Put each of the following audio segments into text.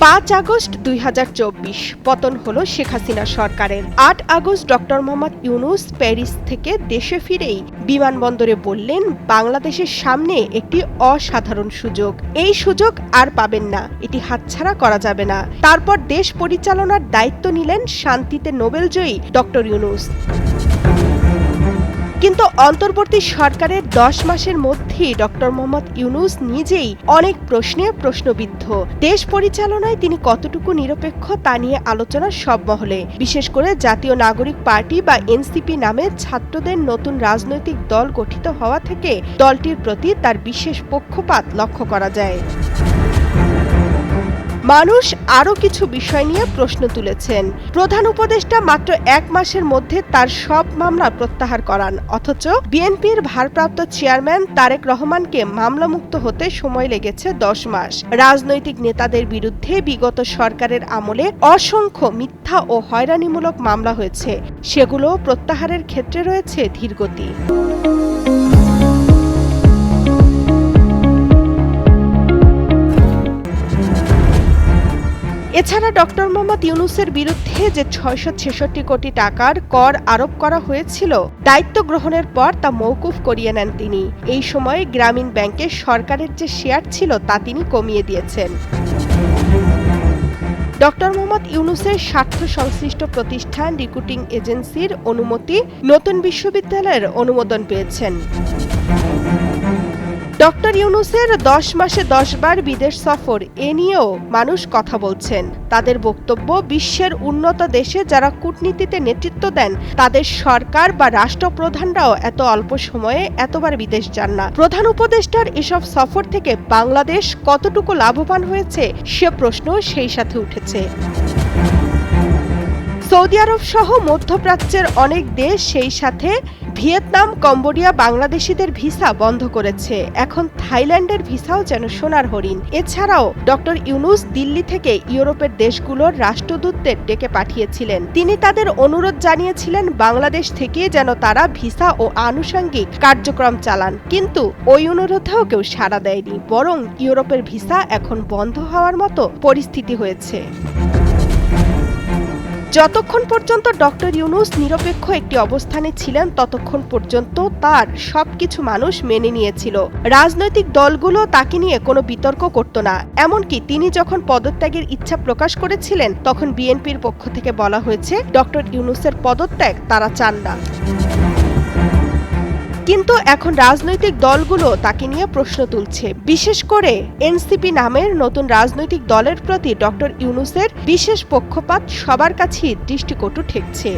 5 August 2024 পতন হলো শেখ হাসিনা সরকারের। 8 August doctor Mohammad Yunus Paris থেকে দেশে ফিরেই বিমানবন্দরে বললেন, বাংলাদেশের সামনে একটি অসাধারণ সুযোগ, এই সুযোগ আর পাবেন না, এটি হাতছাড়া করা যাবে না। তারপর দেশ পরিচালনার দায়িত্ব নিলেন শান্তিতে নোবেলজয়ী ডক্টর ইউনূস। কিন্তু অন্তর্বর্তী সরকারের 10 মাসের মধ্যেই ডক্টর মোহাম্মদ ইউনূস নিজেই অনেক প্রশ্নে প্রশ্নবিদ্ধ। দেশ পরিচালনায় তিনি কতটুকু নিরপেক্ষ তা নিয়ে আলোচনা সব মহলে, বিশেষ করে জাতীয় নাগরিক পার্টি বা এনসিপি নামে ছাত্রদের নতুন রাজনৈতিক দল গঠিত হওয়া থেকে দলটির প্রতি তার বিশেষ পক্ষপাত লক্ষ্য করা যায়। মানুষ আরও কিছু বিষয় নিয়ে প্রশ্ন তুলেছেন। প্রধান উপদেষ্টা মাত্র 1 মাসের মধ্যে তার সব মামলা প্রত্যাহার করান, অথচ বিএনপির ভারপ্রাপ্ত চেয়ারম্যান তারেক রহমানকে মামলামুক্ত হতে সময় লেগেছে 10 মাস। রাজনৈতিক নেতাদের বিরুদ্ধে বিগত সরকারের আমলে অসংখ্য মিথ্যা ও হয়রানিমূলক মামলা হয়েছে, সেগুলো প্রত্যাহারের ক্ষেত্রে রয়েছে ধীরগতি। এছাড়া ডক্টর মোহাম্মদ ইউনূসের বিরুদ্ধে যে 666 কোটি টাকার কর আরোপ করা হয়েছিল, দায়িত্ব গ্রহণের পর তা মওকুফ করিয়ে নেন তিনি। এই সময়ে গ্রামীণ ব্যাংকে সরকারের যে শেয়ার ছিল তা তিনি কমিয়ে দিয়েছেন। ডক্টর মোহাম্মদ ইউনূসের স্বার্থ সংশ্লিষ্ট প্রতিষ্ঠান রিক্রুটিং এজেন্সির অনুমতি, নতুন বিশ্ববিদ্যালয়ের অনুমোদন পেয়েছেন। ডক্টর ইউনূসের 10 মাসে 10 বার বিদেশ সফর, এ নিয়েও মানুষ কথা বলছেন। তাদের বক্তব্য, বিশ্বের উন্নত দেশে যারা কূটনীতিতে নেতৃত্ব দেন তাদের সরকার বা রাষ্ট্রপ্রধানরাও এত অল্প সময়ে এতবার বিদেশ যান না। প্রধান উপদেষ্টার এসব সফর থেকে বাংলাদেশ কতটুকু লাভবান হয়েছে সে প্রশ্ন সেই সাথে উঠেছে। সৌদি আরব সহ মধ্যপ্রাচ্যের অনেক দেশ, সেই সাথে ভিয়েতনাম, কম্বোডিয়া বাংলাদেশিদের ভিসা বন্ধ করেছে। এখন থাইল্যান্ডের ভিসাও যেন সোনার হরিণ। এছাড়াও ডক্টর ইউনূস দিল্লি থেকে ইউরোপের দেশগুলোর রাষ্ট্রদূতদের ডেকে পাঠিয়েছিলেন। তিনি তাদের অনুরোধ জানিয়েছিলেন বাংলাদেশ থেকে যেন তারা ভিসা ও আনুষঙ্গিক কার্যক্রম চালান, কিন্তু ওই অনুরোধেও কেউ সাড়া দেয়নি, বরং ইউরোপের ভিসা এখন বন্ধ হওয়ার মতো পরিস্থিতি হয়েছে। যতক্ষণ পর্যন্ত ডক্টর ইউনূস নিরপেক্ষ একটি অবস্থানে ছিলেন ততক্ষণ পর্যন্ত তার সবকিছু মানুষ মেনে নিয়েছিল। রাজনৈতিক দলগুলো তাকে নিয়ে কোনো বিতর্ক করত না। এমনকি তিনি যখন পদত্যাগের ইচ্ছা প্রকাশ করেছিলেন তখন বিএনপির পক্ষ থেকে বলা হয়েছে ডক্টর ইউনূসের পদত্যাগ তারা চান না। কিন্তু এখন রাজনৈতিক দলগুলো তাকে নিয়ে প্রশ্ন তুলছে। বিশেষ করে এনসিপি নামের নতুন রাজনৈতিক দলের প্রতি ডক্টর ইউনূসের বিশেষ পক্ষপাত সবার কাছেই দৃষ্টিকটু ঠেকছে।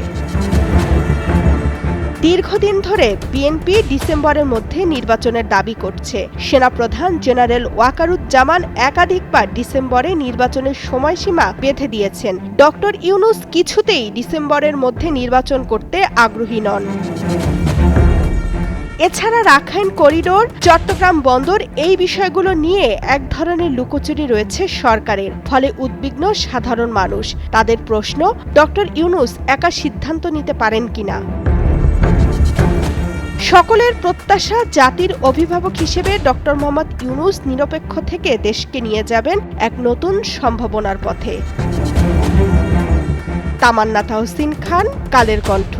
দীর্ঘদিন ধরে বিএনপি ডিসেম্বরের মধ্যে নির্বাচনের দাবি করছে। সেনাপ্রধান জেনারেল ওয়াকারুজ্জামান একাধিকবার ডিসেম্বরে নির্বাচনের সময়সীমা বেঁধে দিয়েছেন। ডক্টর ইউনূস কিছুতেই ডিসেম্বরের মধ্যে নির্বাচন করতে আগ্রহী নন। এছাড়া রাখাইন করিডোর, চট্টগ্রাম বন্দর, এই বিষয়গুলো নিয়ে এক ধরনের লুকোচুরি রয়েছে সরকারের, ফলে উদ্বিগ্ন সাধারণ মানুষ। তাদের প্রশ্ন, ডক্টর ইউনূস একা সিদ্ধান্ত নিতে পারেন কিনা। সকলের প্রত্যাশা, জাতির অভিভাবক হিসেবে ডক্টর মোহাম্মদ ইউনূস নিরপেক্ষ থেকে দেশকে নিয়ে যাবেন এক নতুন সম্ভাবনার পথে। তামান্না তাহসিন খান, কালের কণ্ঠ।